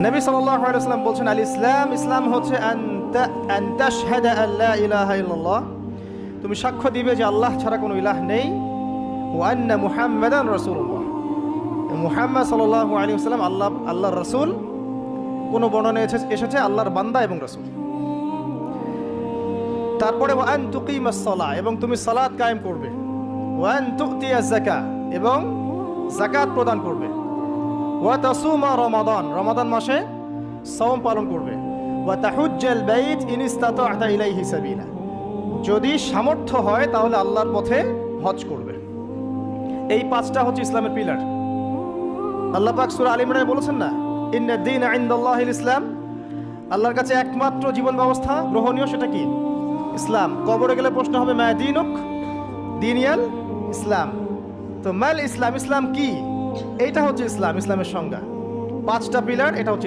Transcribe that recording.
নবী সাল্লাল্লাহু আলাইহি ওয়াসাল্লাম বলছেন, আল ইসলাম, ইসলাম হচ্ছে আন তাশহাদা আল্লা ইলাহা ইল্লাল্লাহ, তুমি সাক্ষ্য দিবে যে আল্লাহ ছাড়া কোনো ইলাহ নেই, ওয়া আন্না মুহাম্মাদান রাসূলুল্লাহ, মুহাম্মদ সাল্লাল্লাহু আলাইহি ওয়াসাল্লাম আল্লাহর রাসূল। কোনো বর্ণনায় এসেছে আল্লাহর বান্দা এবং রাসূল। তারপরে ওয়া আন তুকিমাস সালাহ, এবং তুমি সালাত কায়েম করবে, ওয়া আন তুতিয়াজ যাকাত, এবং যাকাত প্রদান করবে, ওয়া তাসুমা রমাদান, রমাদান মাসে সাওম পালন করবে, ওয়া তাহুজ্জাল বাইত ইন ইসতাতা'তা ইলাইহি সাবিলা, যদি সামর্থ্য হয় তাহলে আল্লাহর পথে হজ করবে। এই পাঁচটা হচ্ছে ইসলামের পিলার। আল্লাহ পাক সূরা আলে ইমরানে বলেছেন না, ইন্নাদ দীনা ইনদাল্লাহিল ইসলাম, আল্লাহর কাছে একমাত্র জীবন ব্যবস্থা গ্রহণীয় সেটা কি? ইসলাম। কবরে গেলে প্রশ্ন হবে মা দীনুক, দীনিয়াল ইসলাম। তো মাল ইসলাম, ইসলাম কি? এইটা হচ্ছে ইসলাম, ইসলামের সংজ্ঞা। পাঁচটা পিলার, এটা হচ্ছে